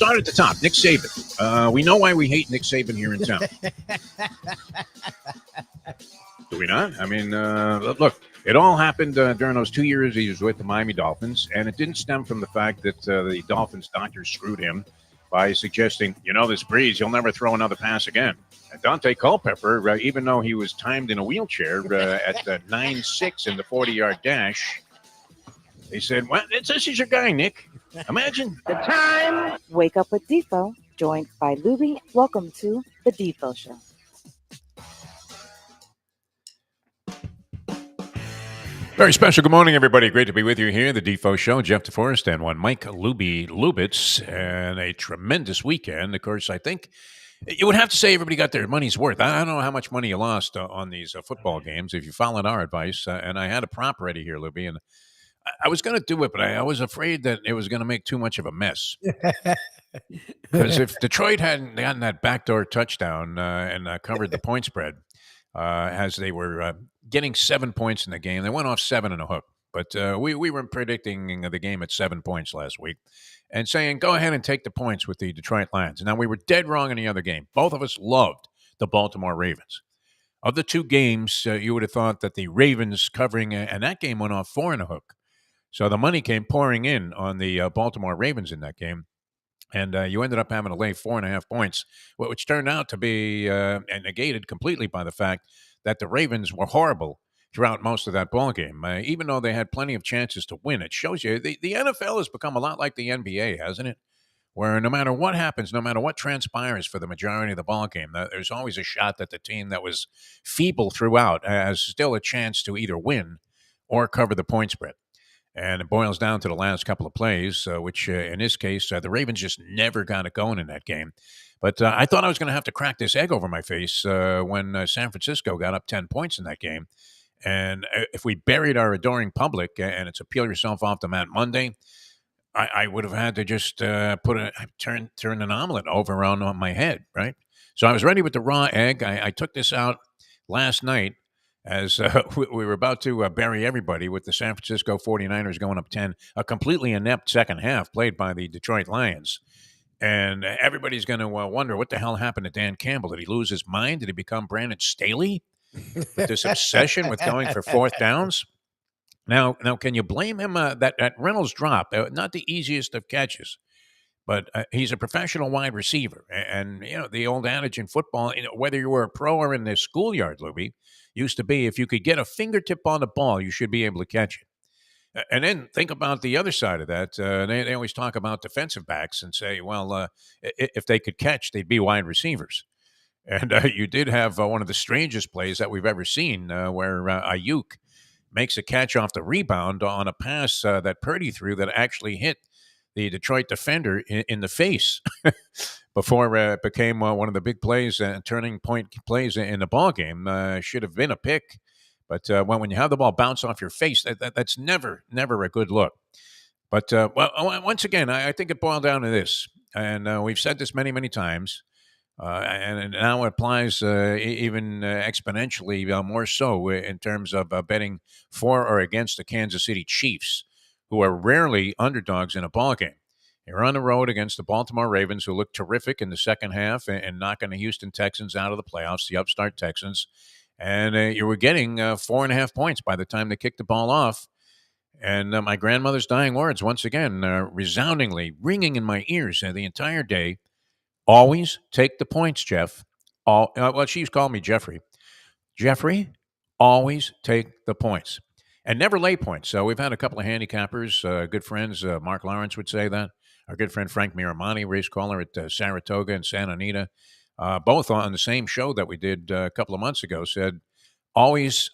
start at the top. Nick Saban. We know why we hate Nick Saban here in town. Do we not? I mean, look, it all happened during those 2 years he was with the Miami Dolphins, and it didn't stem from the fact that the Dolphins doctors screwed him by suggesting, this Breeze, he'll never throw another pass again. And Dante Culpepper, even though he was timed in a wheelchair at 9.6 in the 40-yard dash, they said, well, this is your guy, Nick. Imagine. The time. Wake up with Defo, joined by Lubie. Welcome to the Defo Show. Very special. Good morning, everybody. Great to be with you here. The Defo Show. Jeff DeForest and one Mike Lubitz, and a tremendous weekend. Of course, I think you would have to say everybody got their money's worth. I don't know how much money you lost on these football games if you followed our advice. And I had a prop ready here, Lubie, and I was going to do it, but I was afraid that it was going to make too much of a mess. Because if Detroit hadn't gotten that backdoor touchdown and covered the point spread, as they were getting 7 points in the game. They went off 7 and a hook. But we were predicting the game at 7 points last week and saying, go ahead and take the points with the Detroit Lions. Now, we were dead wrong in the other game. Both of us loved the Baltimore Ravens. Of the two games, you would have thought that the Ravens covering, and that game went off 4 and a hook. So the money came pouring in on the Baltimore Ravens in that game. And you ended up having to lay 4.5 points, which turned out to be negated completely by the fact that the Ravens were horrible throughout most of that ball game. Even though they had plenty of chances to win, it shows you the NFL has become a lot like the NBA, hasn't it? Where no matter what happens, no matter what transpires for the majority of the ball game, there's always a shot that the team that was feeble throughout has still a chance to either win or cover the point spread. And it boils down to the last couple of plays, which in this case, the Ravens just never got it going in that game. But I thought I was going to have to crack this egg over my face when San Francisco got up 10 points in that game. And if we buried our adoring public, and it's a peel yourself off the mat Monday, I would have had to just turn an omelet over on my head, right? So I was ready with the raw egg. I took this out last night as we were about to bury everybody with the San Francisco 49ers going up 10, a completely inept second half played by the Detroit Lions. And everybody's going to wonder, what the hell happened to Dan Campbell? Did he lose his mind? Did he become Brandon Staley with this obsession with going for fourth downs? Now, can you blame him? That Reynolds drop, not the easiest of catches, but he's a professional wide receiver. And the old adage in football, whether you were a pro or in the schoolyard, Lubie, used to be if you could get a fingertip on the ball, you should be able to catch it. And then think about the other side of that. They always talk about defensive backs and say, well, if they could catch, they'd be wide receivers. And you did have one of the strangest plays that we've ever seen where Ayuk makes a catch off the rebound on a pass that Purdy threw that actually hit the Detroit defender in the face before it became one of the big plays, turning point plays in the ball game. Should have been a pick. But when you have the ball bounce off your face, that's never a good look. But once again, I think it boiled down to this. And we've said this many, many times. And now it applies even exponentially more so in terms of betting for or against the Kansas City Chiefs, who are rarely underdogs in a ball game. You're on the road against the Baltimore Ravens, who look terrific in the second half and knocking the Houston Texans out of the playoffs, the upstart Texans. And you were getting 4.5 points by the time they kicked the ball off. And my grandmother's dying words, once again, resoundingly ringing in my ears the entire day. Always take the points, Jeff. Well, she's called me Jeffrey. Jeffrey, always take the points. And never lay points. So we've had a couple of handicappers, good friends. Mark Lawrence would say that. Our good friend Frank Miramani, race caller at Saratoga and Santa Anita, both on the same show that we did a couple of months ago, said always,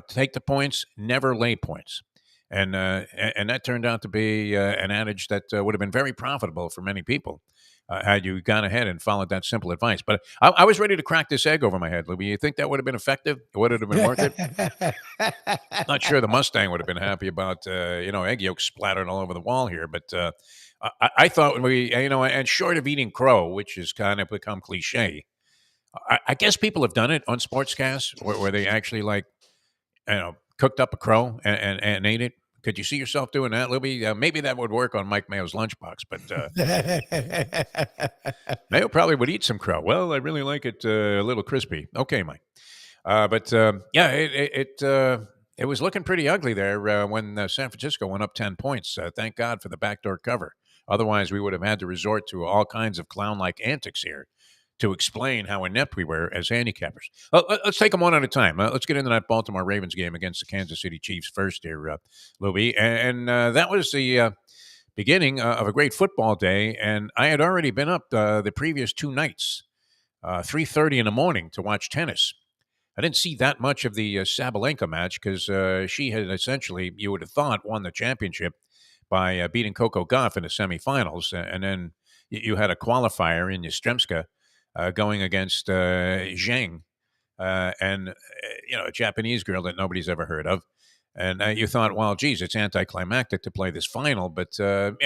take the points, never lay points. And that turned out to be an adage that would have been very profitable for many people had you gone ahead and followed that simple advice. But I was ready to crack this egg over my head, Lubie. You think that would have been effective? Would it have been worth it? Not sure the Mustang would have been happy about, egg yolks splattered all over the wall here. But I thought when we, and short of eating crow, which has kind of become cliche, I guess people have done it on sportscasts where they actually cooked up a crow and ate it. Could you see yourself doing that, Libby? Maybe that would work on Mike Mayo's lunchbox, but Mayo probably would eat some crow. Well, I really like it a little crispy. Okay, Mike. But yeah, it was looking pretty ugly there when San Francisco went up 10 points. Thank God for the backdoor cover. Otherwise, we would have had to resort to all kinds of clown-like antics here to explain how inept we were as handicappers. Let's take them one at a time. Let's get into that Baltimore Ravens game against the Kansas City Chiefs first here, Lubie. And that was the beginning of a great football day. And I had already been up the previous two nights, 3:30 in the morning to watch tennis. I didn't see that much of the Sabalenka match because she had essentially, you would have thought, won the championship by beating Coco Gauff in the semifinals. And then you had a qualifier in Ystremska going against Zhang and, a Japanese girl that nobody's ever heard of. And you thought, well, geez, it's anticlimactic to play this final. But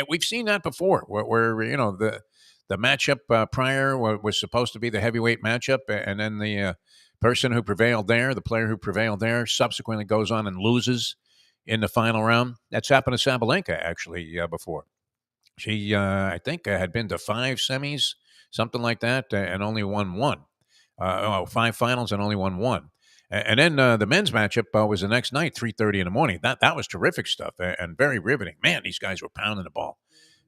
we've seen that before where the matchup prior was supposed to be the heavyweight matchup. And then the person who prevailed there, the player who prevailed there, subsequently goes on and loses in the final round. That's happened to Sabalenka, actually, before. She, I think, had been to 5 semis, something like that, and only won one. 5 finals and only won one. And then the men's matchup was the next night, 3:30 in the morning. That was terrific stuff and very riveting. Man, these guys were pounding the ball.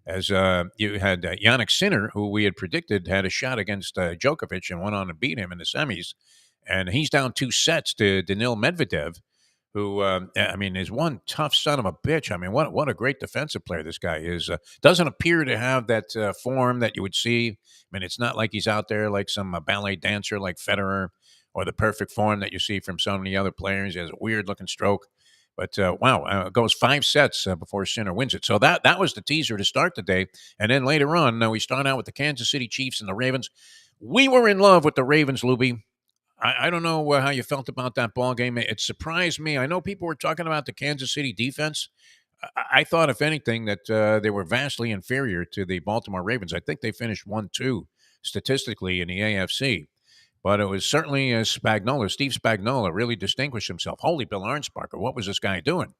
As you had Yannick Sinner, who we had predicted had a shot against Djokovic and went on and beat him in the semis. And he's down 2 sets to Daniil Medvedev, who, is one tough son of a bitch. I mean, what a great defensive player this guy is. Doesn't appear to have that form that you would see. I mean, it's not like he's out there like some ballet dancer like Federer or the perfect form that you see from so many other players. He has a weird-looking stroke. But, goes 5 sets before Sinner wins it. So that was the teaser to start the day. And then later on, we start out with the Kansas City Chiefs and the Ravens. We were in love with the Ravens, Lubie. I don't know how you felt about that ball game. It surprised me. I know people were talking about the Kansas City defense. I thought, if anything, that they were vastly inferior to the Baltimore Ravens. I think they finished 1-2 statistically in the AFC. But it was certainly Spagnuolo. Steve Spagnuolo really distinguished himself. Holy Bill Arnsparker, what was this guy doing?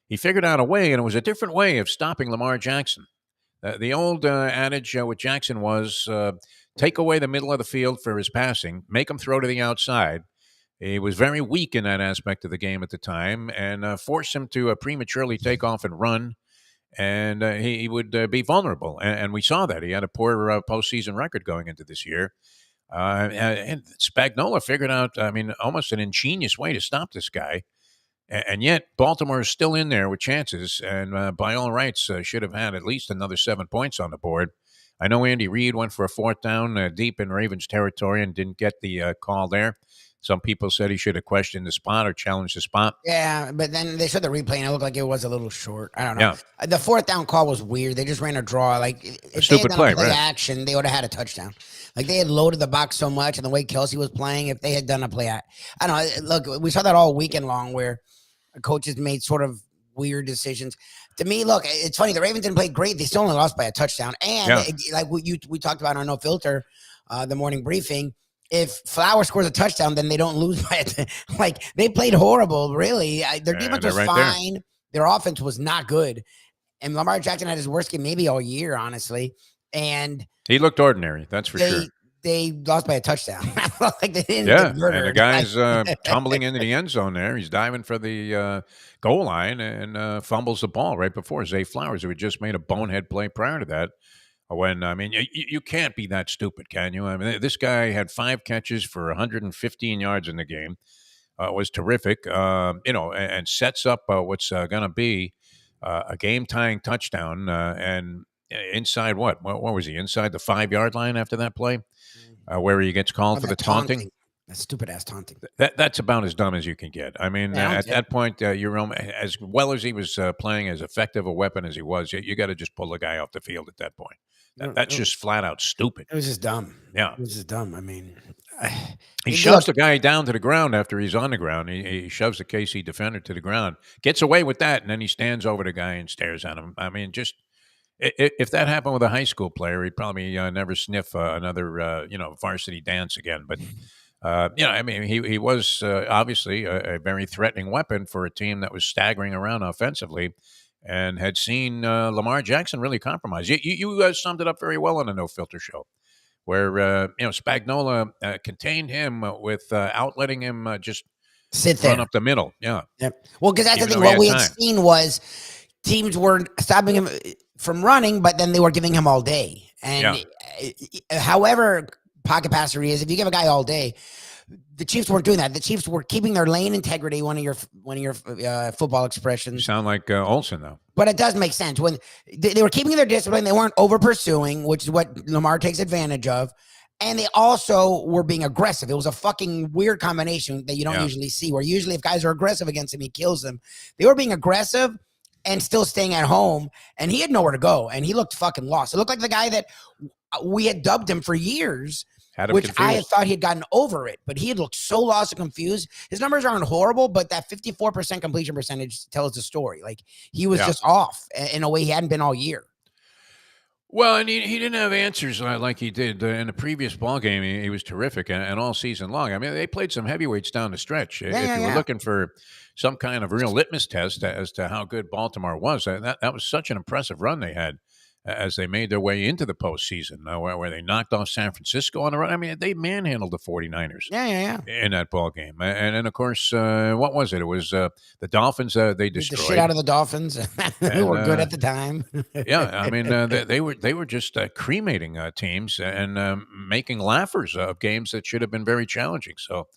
He figured out a way, and it was a different way of stopping Lamar Jackson. The old adage with Jackson was take away the middle of the field for his passing, make him throw to the outside. He was very weak in that aspect of the game at the time, and force him to prematurely take off and run, and he would be vulnerable. And we saw that. He had a poor postseason record going into this year. And Spagnuolo figured out, almost an ingenious way to stop this guy. And yet, Baltimore is still in there with chances, and by all rights, should have had at least another 7 points on the board. I know Andy Reid went for a 4th down deep in Ravens territory and didn't get the call there. Some people said he should have questioned the spot or challenged the spot. Yeah, but then they showed the replay, and it looked like it was a little short. I don't know. Yeah. The 4th down call was weird. They just ran a draw. Like, if they had done a play action, they would have had a touchdown. Like, they had loaded the box so much, and the way Kelsey was playing, if they had done a play act, I don't know. Look, we saw that all weekend long where coaches made sort of weird decisions. To me, look, it's funny. The Ravens didn't play great. They still only lost by a touchdown. And like we talked about on No Filter, the morning briefing, if Flowers scores a touchdown, then they don't lose by it. Like, they played horrible, really. Their defense was fine. Their offense was not good. And Lamar Jackson had his worst game maybe all year, honestly. And he looked ordinary, that's for sure. They lost by a touchdown. Like, they didn't get murdered. And the guy's tumbling into the end zone there. He's diving for the goal line and fumbles the ball right before Zay Flowers, who had just made a bonehead play prior to that. When, you can't be that stupid, can you? I mean, this guy had 5 catches for 115 yards in the game. Was terrific, and sets up what's going to be a game-tying touchdown. And inside what was he? Inside the 5-yard line after that play, where he gets called for the taunting. That stupid-ass taunting. That's about as dumb as you can get. I mean, at that point, as well as he was playing, as effective a weapon as he was, you got to just pull the guy off the field at that point. That's just flat out stupid. It was just dumb. Yeah. It was just dumb. I mean, he shoves the guy down to the ground after he's on the ground. He shoves the KC defender to the ground, gets away with that, and then he stands over the guy and stares at him. I mean, just if that happened with a high school player, he'd probably never sniff another varsity dance again. But I mean, he was obviously a very threatening weapon for a team that was staggering around offensively and had seen Lamar Jackson really compromise. You summed it up very well on the No Filter show, where Spagnuolo contained him without letting him just sit run there up the middle. Yeah. Yep. Well, because that's the Even thing. though he What had we had time. seen was teams were stopping him from running, but then they were giving him all day. And however pocket passer he is, if you give a guy all day, the Chiefs weren't doing that. The Chiefs were keeping their lane integrity. One of your football expressions. You sound like Olsen, though. But it does make sense when they were keeping their discipline. They weren't over pursuing, which is what Lamar takes advantage of. And they also were being aggressive. It was a fucking weird combination that you don't usually see, where usually if guys are aggressive against him, he kills them. They were being aggressive and still staying at home, and he had nowhere to go, and he looked fucking lost. It looked like the guy that we had dubbed him for years, which confused. I had thought he had gotten over it, but he had looked so lost and confused. His numbers aren't horrible, but that 54% completion percentage tells the story. Like, he was just off in a way he hadn't been all year. Well, and he didn't have answers like he did in the previous ball game. He was terrific, and all season long. I mean, they played some heavyweights down the stretch. If you were looking for some kind of real litmus test as to how good Baltimore was, that was such an impressive run they had as they made their way into the postseason, where they knocked off San Francisco on the run. I mean, they manhandled the 49ers in that ball game. And then, of course, what was it? It was the Dolphins they destroyed. The shit out of the Dolphins. Who were good at the time. I mean, they were just cremating teams and making laughers of games that should have been very challenging. So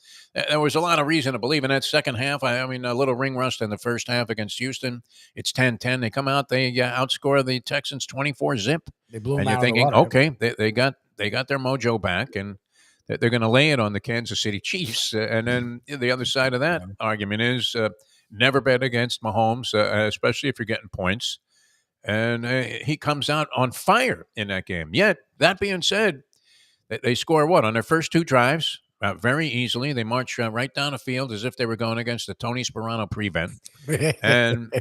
there was a lot of reason to believe in that second half. I mean, a little ring rust in the first half against Houston. It's 10-10. They come out, they outscore the Texans 24-zip. They blew them and out you're thinking, of the water. okay, they got their mojo back, and they're going to lay it on the Kansas City Chiefs. And then the other side of that argument is never bet against Mahomes, especially if you're getting points. And he comes out on fire in that game. Yet, that being said, they score what? On their first two drives, very easily. They march right down the field as if they were going against the Tony Sperano prevent. And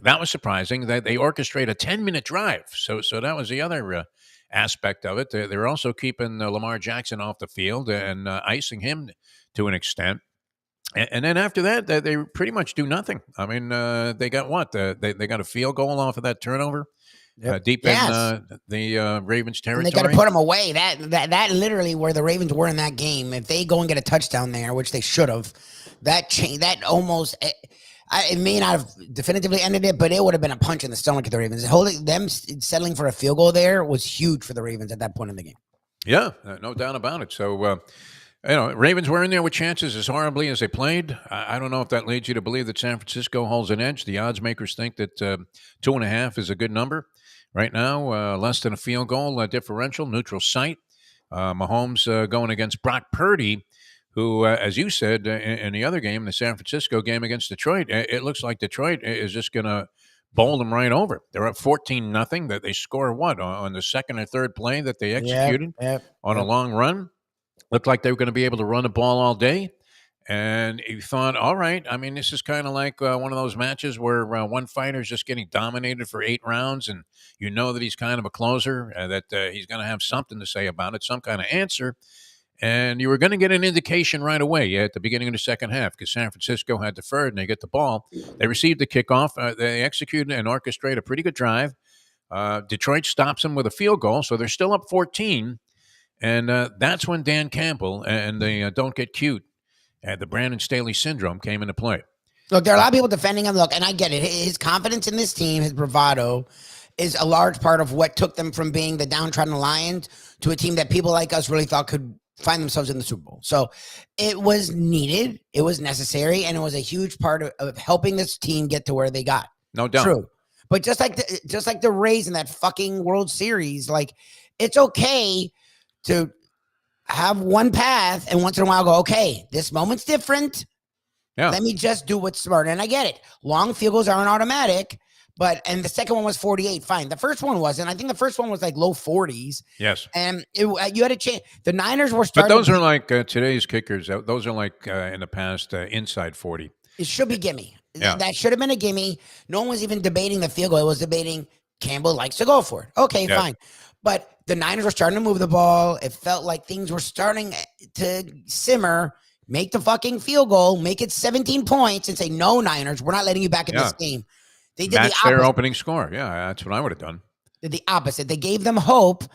that was surprising. They orchestrate a 10-minute drive. So that was the other aspect of it. They're also keeping Lamar Jackson off the field and icing him to an extent. And then after that, they pretty much do nothing. I mean, they got what? They got a field goal off of that turnover deep in the Ravens territory. And they got to put them away. That literally where the Ravens were in that game. If they go and get a touchdown there, which they should have, that almost it may not have definitively ended it, but it would have been a punch in the stomach of the Ravens. Them settling for a field goal there was huge for the Ravens at that point in the game. Yeah, no doubt about it. So. Ravens were in there with chances as horribly as they played. I don't know if that leads you to believe that San Francisco holds an edge. The odds makers think that 2.5 is a good number right now. Less than a field goal differential, neutral site. Mahomes going against Brock Purdy, who, as you said in the other game, the San Francisco game against Detroit, it looks like Detroit is just going to bowl them right over. They're up 14-0. That they score what on the second or third play that they executed on a long run. Looked like they were going to be able to run the ball all day. And you thought, all right, I mean, this is kind of like one of those matches where one fighter is just getting dominated for 8 rounds, and you know that he's kind of a closer, that he's going to have something to say about it, some kind of answer. And you were going to get an indication right away at the beginning of the second half because San Francisco had deferred and they get the ball. They received the kickoff. They executed and orchestrated a pretty good drive. Detroit stops them with a field goal, so they're still up 14. And that's when Dan Campbell and the don't get cute, the Brandon Staley syndrome came into play. Look, there are a lot of people defending him. Look, and I get it. His confidence in this team, his bravado, is a large part of what took them from being the downtrodden Lions to a team that people like us really thought could find themselves in the Super Bowl. So it was needed, it was necessary, and it was a huge part of helping this team get to where they got. No doubt. True. But just like the Rays in that fucking World Series, like, it's okay to have one path and once in a while go, okay, this moment's different. Yeah. Let me just do what's smart. And I get it. Long field goals aren't automatic, and the second one was 48. Fine. The first one wasn't. I think the first one was like low 40s. Yes. And you had a chance. The Niners were starting. But those are like today's kickers. Those are like in the past inside 40. It should be gimme. Yeah. That should have been a gimme. No one was even debating the field goal. It was debating Campbell likes to go for it. Okay, fine. But the Niners were starting to move the ball. It felt like things were starting to simmer. Make the fucking field goal, make it 17 points, and say, no, Niners, we're not letting you back in this game. They did Match their opening score. Yeah, that's what I would have done. Did the opposite. They gave them hope.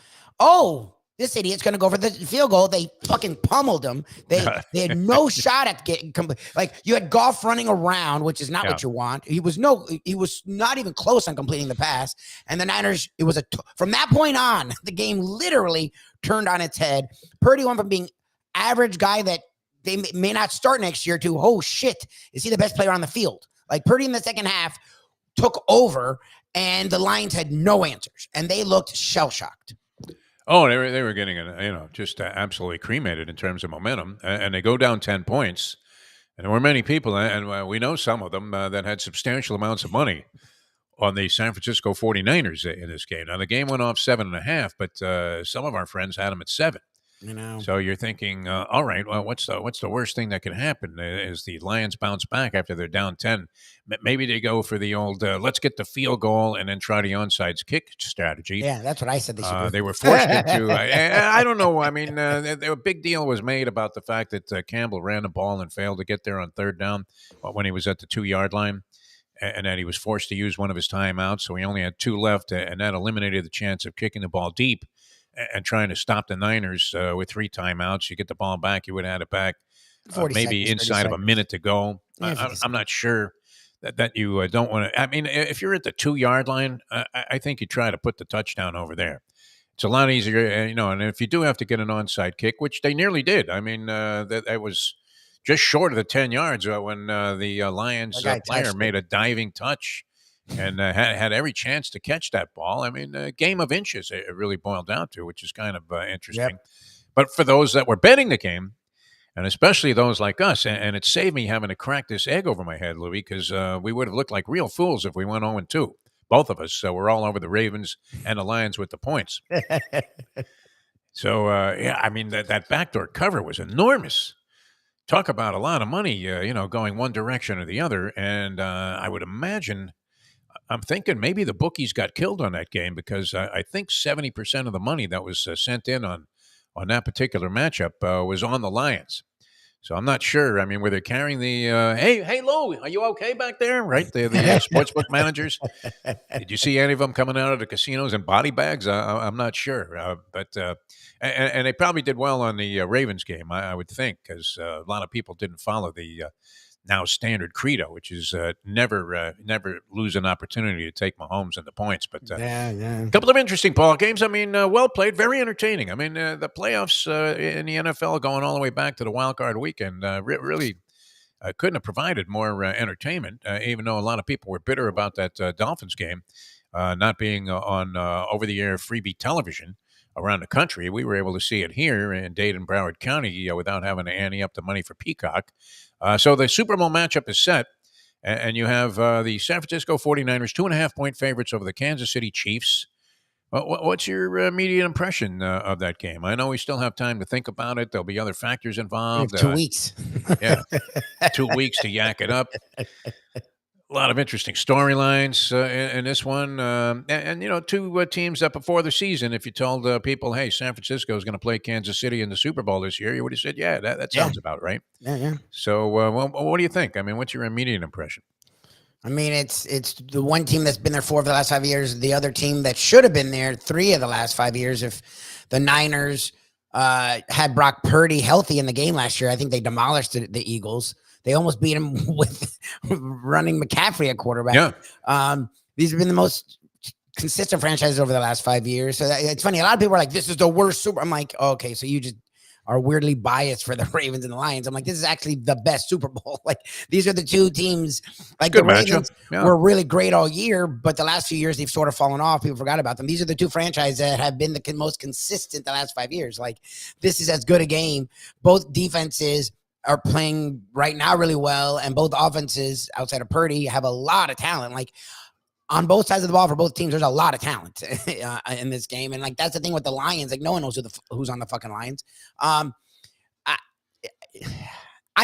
Oh, this idiot's going to go for the field goal. They fucking pummeled him. They had no shot at getting like you had Goff running around, which is not what you want. He was not even close on completing the pass. And the Niners, it was from that point on, the game literally turned on its head. Purdy went from being average guy that they may not start next year to, oh shit, is he the best player on the field? Like Purdy in the second half took over, and the Lions had no answers, and they looked shell-shocked. Oh, they were getting just absolutely cremated in terms of momentum, and they go down 10 points. And there were many people, and we know some of them that had substantial amounts of money on the San Francisco 49ers in this game. Now the game went off 7.5, but some of our friends had them at 7. So you're thinking, all right, well, what's the worst thing that can happen? Is the Lions bounce back after they're down 10? Maybe they go for the old let's get the field goal and then try the onside kick strategy. Yeah, that's what I said they should do. They were forced into. I don't know. I mean, a big deal was made about the fact that Campbell ran the ball and failed to get there on third down when he was at the 2-yard line, and that he was forced to use one of his timeouts. So he only had 2 left, and that eliminated the chance of kicking the ball deep and trying to stop the Niners with 3 timeouts. You get the ball back, you would have had it back maybe inside of a minute to go. Yeah, I'm not sure that you don't want to. I mean, if you're at the 2-yard line, I think you try to put the touchdown over there. It's a lot easier, and if you do have to get an onside kick, which they nearly did. I mean, that was just short of the 10 yards when the Lions player made a diving touch and had every chance to catch that ball. I mean, a game of inches it really boiled down to, which is kind of interesting. Yep. But for those that were betting the game, and especially those like us, and it saved me having to crack this egg over my head, Lubie, because we would have looked like real fools if we went 0-2. Both of us. So we're all over the Ravens and the Lions with the points. So, I mean, that backdoor cover was enormous. Talk about a lot of money, going one direction or the other. And I would imagine, I'm thinking maybe the bookies got killed on that game because I think 70% of the money that was sent in on that particular matchup was on the Lions. So I'm not sure. I mean, were they carrying the, hey, Lou, are you okay back there? Right? The sportsbook managers. Did you see any of them coming out of the casinos in body bags? I'm not sure. But they probably did well on the Ravens game, I would think, because a lot of people didn't follow the now standard credo, which is never lose an opportunity to take Mahomes and the points. But a couple of interesting ball games. I mean, well played, very entertaining. I mean, the playoffs in the NFL going all the way back to the wild card weekend really couldn't have provided more entertainment, even though a lot of people were bitter about that Dolphins game not being on over-the-air freebie television around the country. We were able to see it here in Dade and Broward County without having to ante up the money for Peacock. So the Super Bowl matchup is set, and you have the San Francisco 49ers 2.5-point favorites over the Kansas City Chiefs. What's your immediate impression of that game? I know we still have time to think about it. There'll be other factors involved. 2 weeks. Yeah, 2 weeks to yak it up. A lot of interesting storylines in this one. And 2 teams that before the season, if you told people, hey, San Francisco is going to play Kansas City in the Super Bowl this year, you would have said, yeah, that sounds about right. Yeah. So what do you think? I mean, what's your immediate impression? I mean, it's the one team that's been there 4 of the last 5 years. The other team that should have been there 3 of the last 5 years. If the Niners had Brock Purdy healthy in the game last year, I think they demolished the Eagles. They almost beat him with running McCaffrey at quarterback. Yeah. These have been the most consistent franchises over the last 5 years. So it's funny. A lot of people are like, this is the worst Super. I'm like, okay, so you just are weirdly biased for the Ravens and the Lions. I'm like, this is actually the best Super Bowl. Like, these are the 2 teams. Like, the Ravens were really great all year, but the last few years they've sort of fallen off. People forgot about them. These are the 2 franchises that have been the most consistent the last 5 years. Like, this is as good a game. Both defenses are playing right now really well, and both offenses outside of Purdy have a lot of talent. Like, on both sides of the ball for both teams, there's a lot of talent in this game. And like, that's the thing with the Lions. Like, no one knows who's on the fucking Lions. I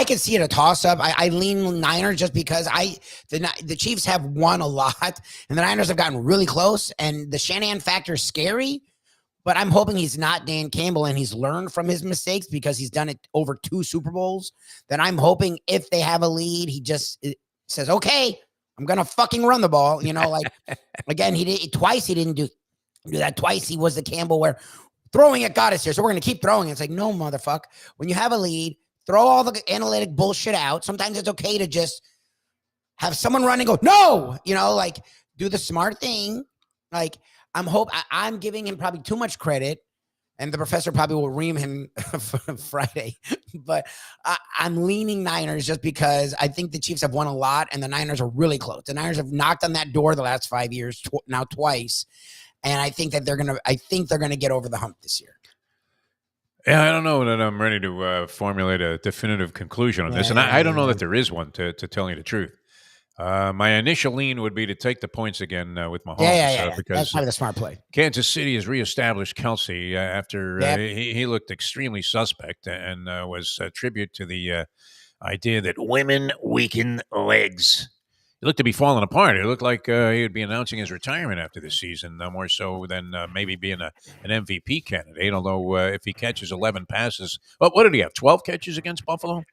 can see it a toss up. I lean Niners just because the Chiefs have won a lot and the Niners have gotten really close, and the Shanahan factor is scary, But I'm hoping he's not Dan Campbell and he's learned from his mistakes because he's done it over 2 Super Bowls. Then I'm hoping if they have a lead, he just says, okay, I'm going to fucking run the ball. Like, again, he did twice. He didn't do that twice. He was the Campbell where throwing it got us here. So we're going to keep throwing. It's like, no, motherfucker. When you have a lead, throw all the analytic bullshit out. Sometimes it's okay to just have someone run and go, no, like do the smart thing. Like, I'm giving him probably too much credit, and the professor probably will ream him Friday. But I'm leaning Niners just because I think the Chiefs have won a lot, and the Niners are really close. The Niners have knocked on that door the last 5 years, now twice, and I think that they're gonna get over the hump this year. Yeah, I don't know that I'm ready to formulate a definitive conclusion on this, and I don't know that there is one. To tell you the truth. My initial lean would be to take the points again with Mahomes. Yeah. Because that's probably the smart play. Kansas City has reestablished Kelsey after he looked extremely suspect and was a tribute to the idea that women weaken legs. He looked to be falling apart. It looked like he would be announcing his retirement after this season, more so than maybe being an MVP candidate. Although if he catches 11 passes, what did he have? 12 catches against Buffalo?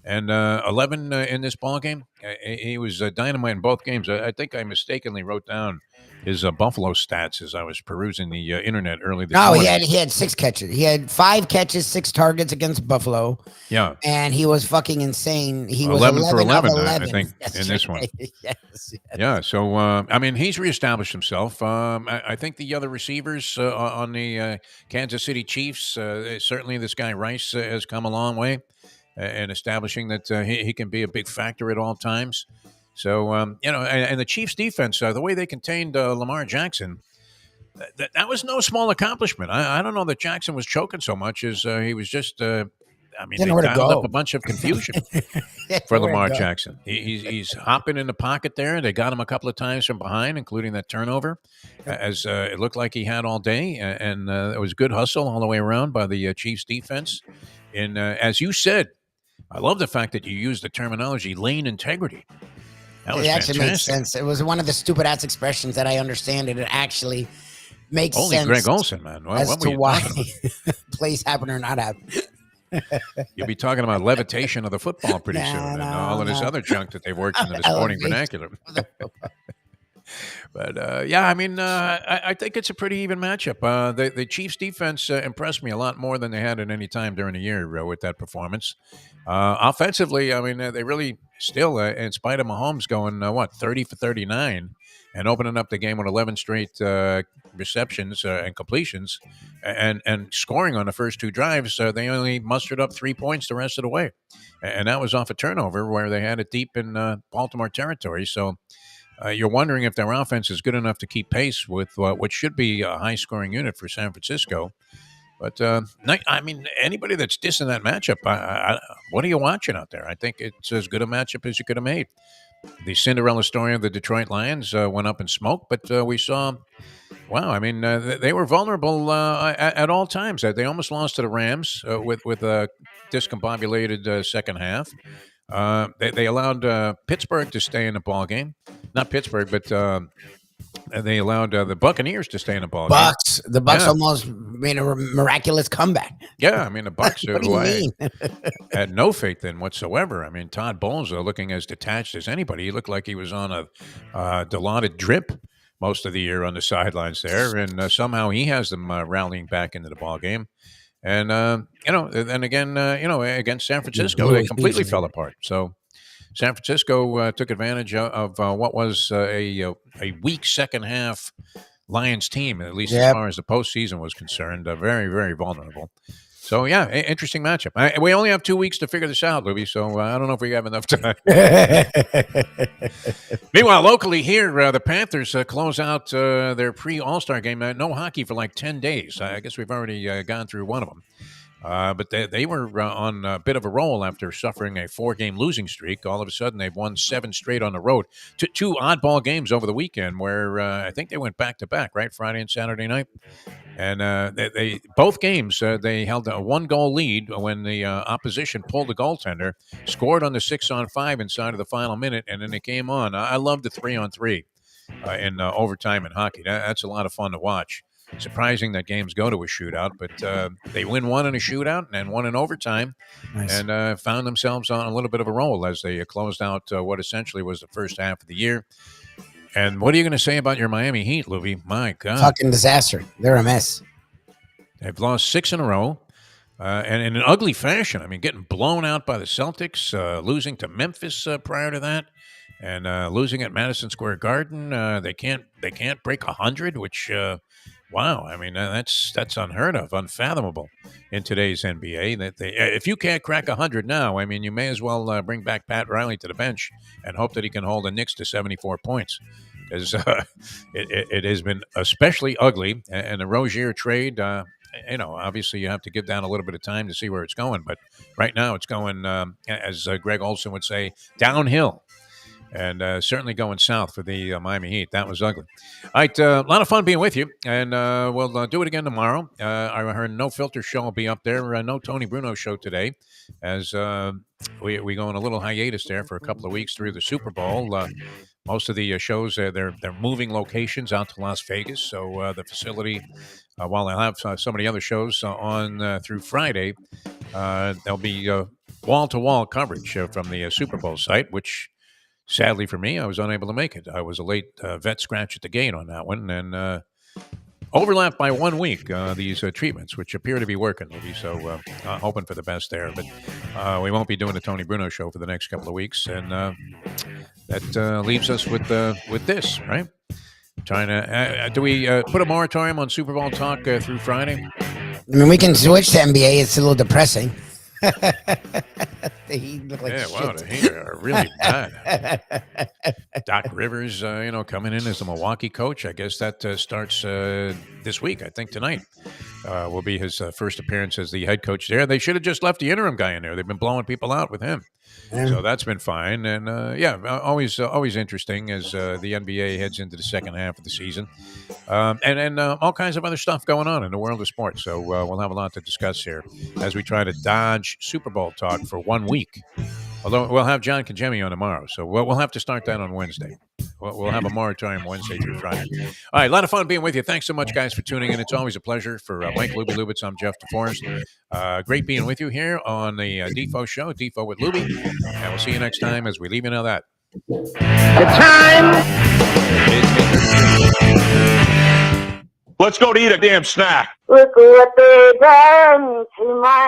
And 11 in this ball game. He was dynamite in both games. I think I mistakenly wrote down his Buffalo stats as I was perusing the internet early this morning. He had 6 catches. He had 5 catches, 6 targets against Buffalo. Yeah, and he was fucking insane. He was 11 for 11, I think, That's in this one. yes. Yeah, so I mean, he's reestablished himself. I think the other receivers on the Kansas City Chiefs, certainly this guy Rice has come a long way. And establishing that he can be a big factor at all times. So, and the Chiefs' defense, the way they contained Lamar Jackson, that was no small accomplishment. I don't know that Jackson was choking so much as he was just, they dialed up a bunch of confusion for Lamar Jackson. He's hopping in the pocket there. They got him a couple of times from behind, including that turnover, as it looked like he had all day. And it was good hustle all the way around by the Chiefs' defense. And as you said, I love the fact that you used the terminology lane integrity. That was actually makes sense. It was one of the stupid ass expressions that I understand, and it actually makes sense. Holy Greg Olson, man. As to why plays happen or not happen. You'll be talking about levitation of the football pretty soon and all of this other junk that they've worked into the sporting vernacular. But, I think it's a pretty even matchup. The Chiefs' defense impressed me a lot more than they had at any time during the year with that performance. Offensively, I mean, they really still, in spite of Mahomes going, 30 for 39 and opening up the game with 11 straight receptions and completions and scoring on the first 2 drives, they only mustered up 3 points the rest of the way. And that was off a turnover where they had it deep in Baltimore territory. So, you're wondering if their offense is good enough to keep pace with what should be a high-scoring unit for San Francisco. But, anybody that's dissing that matchup, what are you watching out there? I think it's as good a matchup as you could have made. The Cinderella story of the Detroit Lions went up in smoke, but we saw, they were vulnerable at all times. They almost lost to the Rams with a discombobulated second half. They allowed Pittsburgh to stay in the ball game. Not Pittsburgh, but they allowed the Buccaneers to stay in the ball game. The Bucs almost made a miraculous comeback. Yeah, I mean, the Bucs what do you mean? had no faith in whatsoever. I mean, Todd Bowles looking as detached as anybody. He looked like he was on a Dilaudid drip most of the year on the sidelines there, and somehow he has them rallying back into the ball game. And then again, against San Francisco, they completely fell apart. So San Francisco took advantage of what was a weak second half Lions team, at least as far as the postseason was concerned. Very, very vulnerable. So, interesting matchup. We only have 2 weeks to figure this out, Lubie, so I don't know if we have enough time. Meanwhile, locally here, the Panthers close out their pre-All-Star game. No hockey for like 10 days. I guess we've already gone through one of them. But they were on a bit of a roll after suffering a 4-game losing streak. All of a sudden, they've won 7 straight on the road. 2 oddball games over the weekend where I think they went back-to-back, right? Friday and Saturday night. And they both games, they held a 1-goal lead when the opposition pulled the goaltender, scored on the 6-on-5 inside of the final minute, and then they came on. I love the 3-on-3 in overtime in hockey. That's a lot of fun to watch. surprising that games go to a shootout, but they win one in a shootout and then one in overtime. Nice. And found themselves on a little bit of a roll as they closed out what essentially was the first half of the year. And what are you going to say about your Miami Heat, Lubie? My God. Fucking disaster. They're a mess. They've lost 6 in a row. And in an ugly fashion. I mean, getting blown out by the Celtics, losing to Memphis prior to that, and losing at Madison Square Garden. They can't break 100, which wow. I mean, that's unheard of, unfathomable in today's NBA. That if you can't crack 100 now, I mean, you may as well bring back Pat Riley to the bench and hope that he can hold the Knicks to 74 points. Because it has been especially ugly, and the Rozier trade. Obviously you have to give that a little bit of time to see where it's going. But right now it's going, as Greg Olson would say, downhill. And certainly going south for the Miami Heat. That was ugly. All right, a lot of fun being with you. And we'll do it again tomorrow. I heard No Filter Show will be up there. No Tony Bruno show today. As we go on a little hiatus there for a couple of weeks through the Super Bowl. Most of the shows, they're moving locations out to Las Vegas. So the facility... while they'll have so many other shows on through Friday, there'll be wall-to-wall coverage from the Super Bowl site, which, sadly for me, I was unable to make it. I was a late vet scratch at the gate on that one, and overlapped by 1 week, these treatments, which appear to be working, Lubie, so hoping for the best there. But we won't be doing the Tony Bruno show for the next couple of weeks, and that leaves us with this, right? Trying to do we put a moratorium on Super Bowl talk through Friday? I mean, we can switch to NBA. It's a little depressing. The Heat look like shit. The Heat are really bad. Doc Rivers, coming in as the Milwaukee coach. I guess that starts this week. I think tonight will be his first appearance as the head coach there. They should have just left the interim guy in there. They've been blowing people out with him. So that's been fine. And, always interesting as the NBA heads into the second half of the season. And all kinds of other stuff going on in the world of sports. So we'll have a lot to discuss here as we try to dodge Super Bowl talk for 1 week. Although we'll have John Kajemi on tomorrow. So we'll have to start that on Wednesday. We'll have a moratorium Wednesday through Friday. All right, a lot of fun being with you. Thanks so much, guys, for tuning in. It's always a pleasure. For Mike Lubie Lubitz, I'm Jeff DeForest. Great being with you here on the Defo Show, Defo with Lubie. And we'll see you next time as we leave you know that. The time. Let's go to eat a damn snack. Look what they done to my